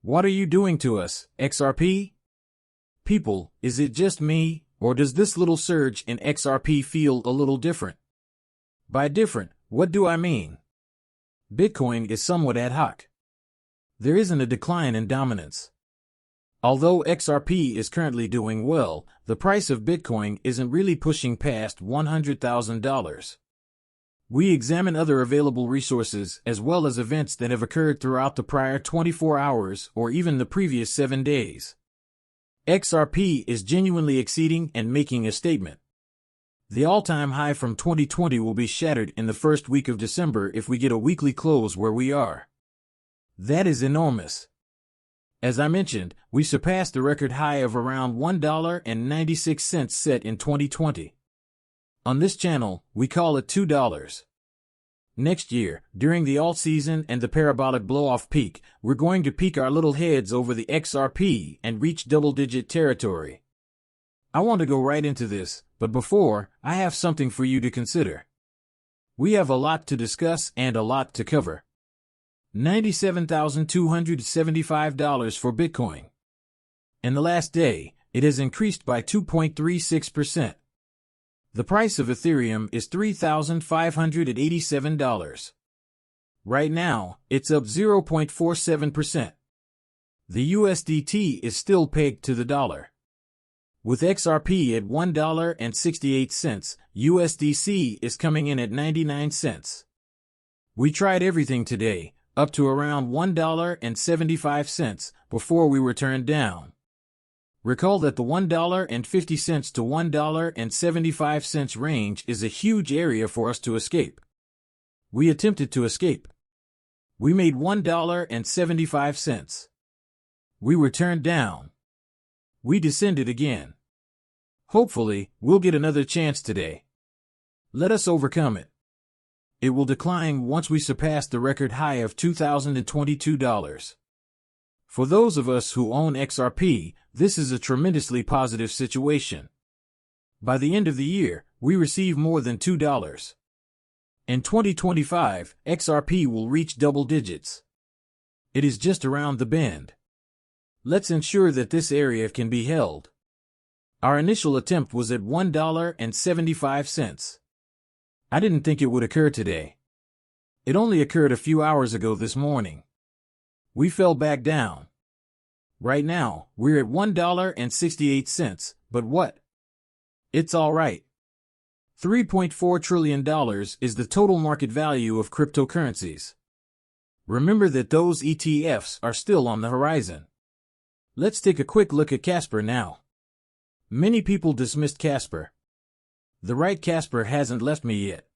What are you doing to us, XRP? People, is it just me, or does this little surge in XRP feel a little different? By different, what do I mean? Bitcoin is somewhat ad hoc. There isn't a decline in dominance. Although XRP is currently doing well, the price of Bitcoin isn't really pushing past $100,000. We examine other available resources as well as events that have occurred throughout the prior 24 hours or even the previous 7 days. XRP is genuinely exceeding and making a statement. The all-time high from 2020 will be shattered in the first week of December if we get a weekly close where we are. That is enormous. As I mentioned, we surpassed the record high of around $1.96 set in 2020. On this channel, we call it $2. Next year, during the alt season and the parabolic blow-off peak, we're going to peek our little heads over the XRP and reach double-digit territory. I want to go right into this, but before, I have something for you to consider. We have a lot to discuss and a lot to cover. $97,275 for Bitcoin. In the last day, it has increased by 2.36%. The price of Ethereum is $3,587. Right now, it's up 0.47%. The USDT is still pegged to the dollar. With XRP at $1.68, USDC is coming in at 99 cents. We tried everything today, up to around $1.75 before we were turned down. Recall that the $1.50 to $1.75 range is a huge area for us to escape. We attempted to escape. We made $1.75. We were turned down. We descended again. Hopefully, we'll get another chance today. Let us overcome it. It will decline once we surpass the record high of $2,022. For those of us who own XRP, this is a tremendously positive situation. By the end of the year, we receive more than $2. In 2025, XRP will reach double digits. It is just around the bend. Let's ensure that this area can be held. Our initial attempt was at $1.75. I didn't think it would occur today. It only occurred a few hours ago this morning. We fell back down. Right now, we're at $1.68, but what? It's all right. $3.4 trillion is the total market value of cryptocurrencies. Remember that those ETFs are still on the horizon. Let's take a quick look at Casper now. Many people dismissed Casper. The right Casper hasn't left me yet.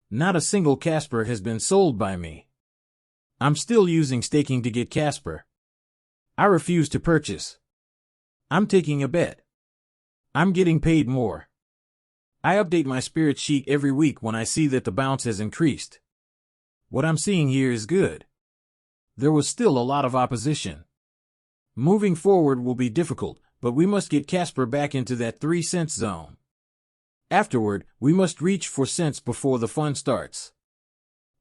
Not a single Casper has been sold by me. I'm still using staking to get Casper. I refuse to purchase. I'm taking a bet. I'm getting paid more. I update my spirit sheet every week when I see that the bounce has increased. What I'm seeing here is good. There was still a lot of opposition. Moving forward will be difficult, but we must get Casper back into that 3-cent zone. Afterward, we must reach 4 cents before the fun starts.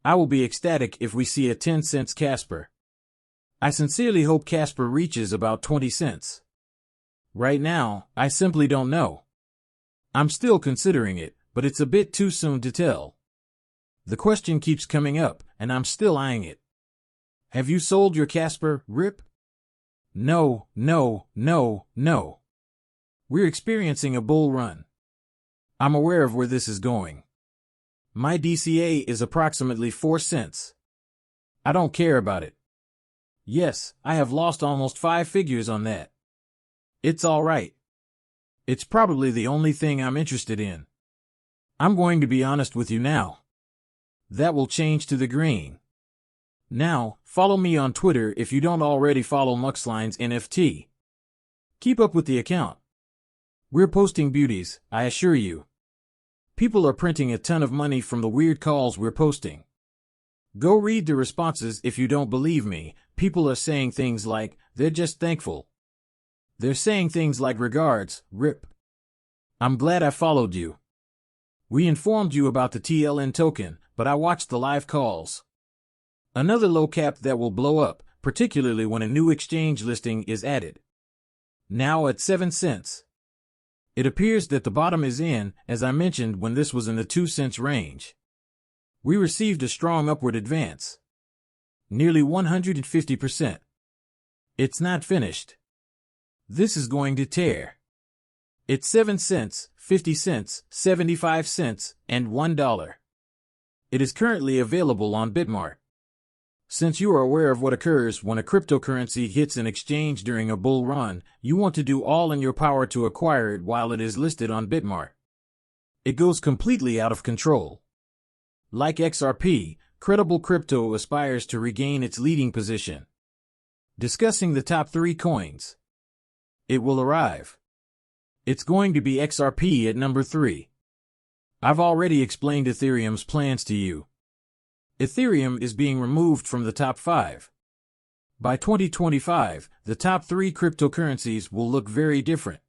I will be ecstatic if we see a 10 cents Casper. I sincerely hope Casper reaches about 20 cents. Right now, I simply don't know. I'm still considering it, but it's a bit too soon to tell. The question keeps coming up, and I'm still eyeing it. Have you sold your Casper, Rip? No, no, no, no. We're experiencing a bull run. I'm aware of where this is going. My DCA is approximately 4 cents. I don't care about it. Yes, I have lost almost 5 figures on that. It's all right. It's probably the only thing I'm interested in. I'm going to be honest with you now. That will change to the green. Now, follow me on Twitter if you don't already follow Muxline's NFT. Keep up with the account. We're posting beauties, I assure you. People are printing a ton of money from the weird calls we're posting. Go read the responses if you don't believe me. People are saying things like, they're just thankful. They're saying things like regards, Rip. I'm glad I followed you. We informed you about the TLN token, but I watched the live calls. Another low cap that will blow up, particularly when a new exchange listing is added. Now at 7 cents. It appears that the bottom is in, as I mentioned when this was in the 2 cents range. We received a strong upward advance. Nearly 150%. It's not finished. This is going to tear. It's 7 cents, 50 cents, 75 cents, and $1. It is currently available on Bitmart. Since you are aware of what occurs when a cryptocurrency hits an exchange during a bull run, you want to do all in your power to acquire it while it is listed on Bitmart. It goes completely out of control. Like XRP, Credible Crypto aspires to regain its leading position. Discussing the top 3 coins. It will arrive. It's going to be XRP at number 3. I've already explained Ethereum's plans to you. Ethereum is being removed from the top 5. By 2025, the top 3 cryptocurrencies will look very different.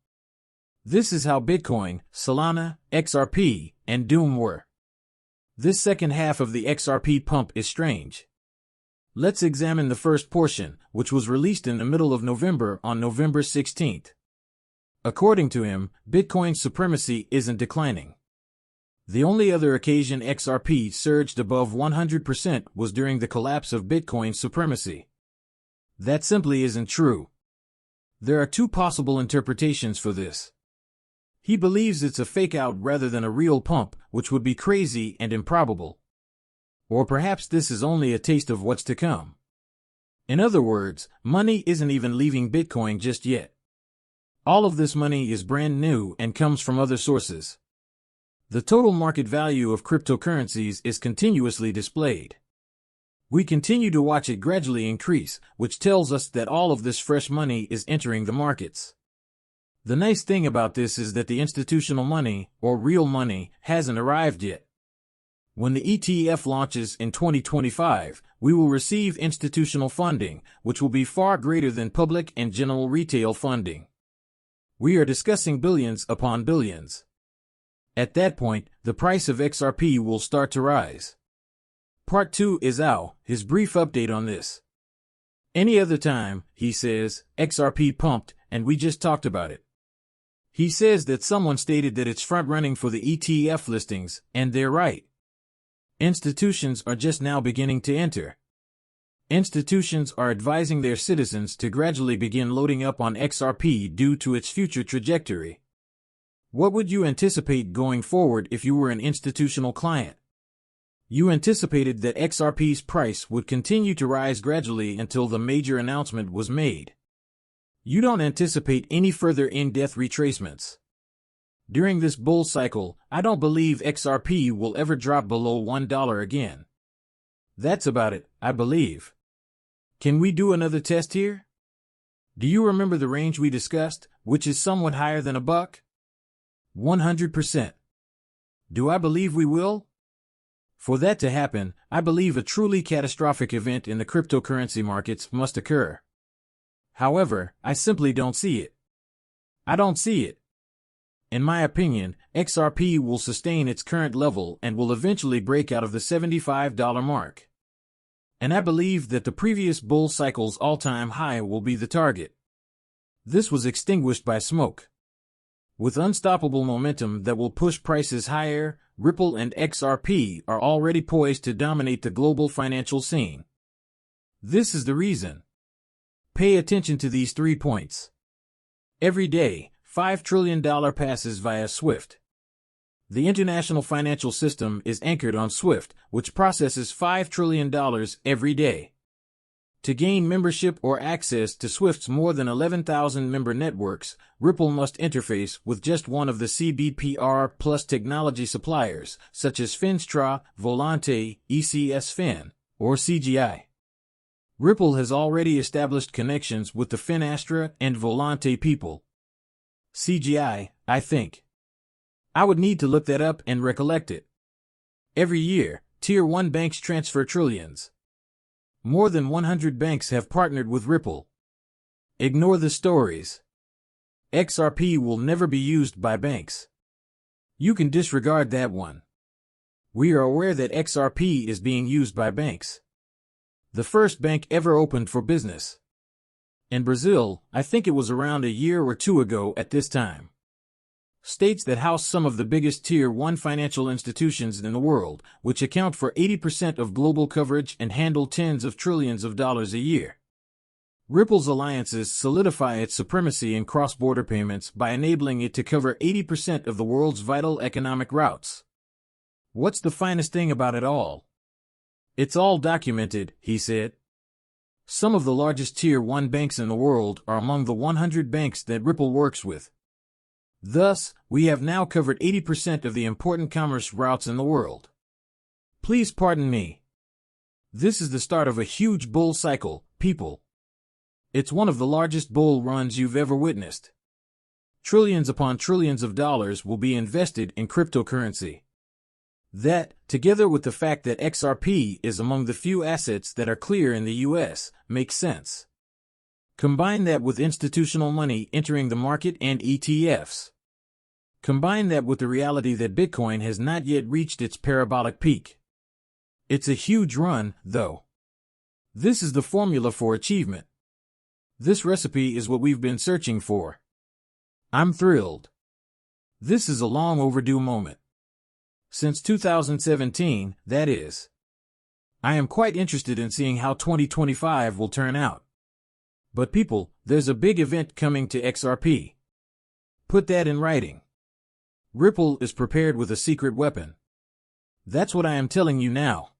This is how Bitcoin, Solana, XRP, and Doom were. This second half of the XRP pump is strange. Let's examine the first portion, which was released in the middle of November on November 16th. According to him, Bitcoin's supremacy isn't declining. The only other occasion XRP surged above 100% was during the collapse of Bitcoin's supremacy. That simply isn't true. There are 2 possible interpretations for this. He believes it's a fake out rather than a real pump, which would be crazy and improbable. Or perhaps this is only a taste of what's to come. In other words, money isn't even leaving Bitcoin just yet. All of this money is brand new and comes from other sources. The total market value of cryptocurrencies is continuously displayed. We continue to watch it gradually increase, which tells us that all of this fresh money is entering the markets. The nice thing about this is that the institutional money, or real money, hasn't arrived yet. When the ETF launches in 2025, we will receive institutional funding, which will be far greater than public and general retail funding. We are discussing billions upon billions. At that point, the price of XRP will start to rise. Part 2 is his brief update on this. Any other time, he says, XRP pumped, and we just talked about it. He says that someone stated that it's front-running for the ETF listings, and they're right. Institutions are just now beginning to enter. Institutions are advising their citizens to gradually begin loading up on XRP due to its future trajectory. What would you anticipate going forward if you were an institutional client? You anticipated that XRP's price would continue to rise gradually until the major announcement was made. You don't anticipate any further in-depth retracements. During this bull cycle, I don't believe XRP will ever drop below $1 again. That's about it, I believe. Can we do another test here? Do you remember the range we discussed, which is somewhat higher than $1? 100%. Do I believe we will? For that to happen, I believe a truly catastrophic event in the cryptocurrency markets must occur. However, I simply don't see it. I don't see it. In my opinion, XRP will sustain its current level and will eventually break out of the $75 mark. And I believe that the previous bull cycle's all-time high will be the target. This was extinguished by smoke. With unstoppable momentum that will push prices higher, Ripple and XRP are already poised to dominate the global financial scene. This is the reason. Pay attention to these 3 points. Every day, $5 trillion passes via SWIFT. The international financial system is anchored on SWIFT, which processes $5 trillion every day. To gain membership or access to SWIFT's more than 11,000 member networks, Ripple must interface with just one of the CBPR plus technology suppliers, such as Finstra, Volante, ECSFin, or CGI. Ripple has already established connections with the Finastra and Volante people. CGI, I think. I would need to look that up and recollect it. Every year, Tier 1 banks transfer trillions. More than 100 banks have partnered with Ripple. Ignore the stories. XRP will never be used by banks. You can disregard that one. We are aware that XRP is being used by banks. The first bank ever opened for business. In Brazil, I think it was around a year or two ago at this time. States that house some of the biggest Tier 1 financial institutions in the world, which account for 80% of global coverage and handle tens of trillions of dollars a year. Ripple's alliances solidify its supremacy in cross-border payments by enabling it to cover 80% of the world's vital economic routes. What's the finest thing about it all? It's all documented, he said. Some of the largest Tier 1 banks in the world are among the 100 banks that Ripple works with. Thus, we have now covered 80% of the important commerce routes in the world. Please pardon me. This is the start of a huge bull cycle, people. It's one of the largest bull runs you've ever witnessed. Trillions upon trillions of dollars will be invested in cryptocurrency. That, together with the fact that XRP is among the few assets that are clear in the US, makes sense. Combine that with institutional money entering the market and ETFs. Combine that with the reality that Bitcoin has not yet reached its parabolic peak. It's a huge run, though. This is the formula for achievement. This recipe is what we've been searching for. I'm thrilled. This is a long overdue moment. Since 2017, that is. I am quite interested in seeing how 2025 will turn out. But people, there's a big event coming to XRP. Put that in writing. Ripple is prepared with a secret weapon. That's what I am telling you now.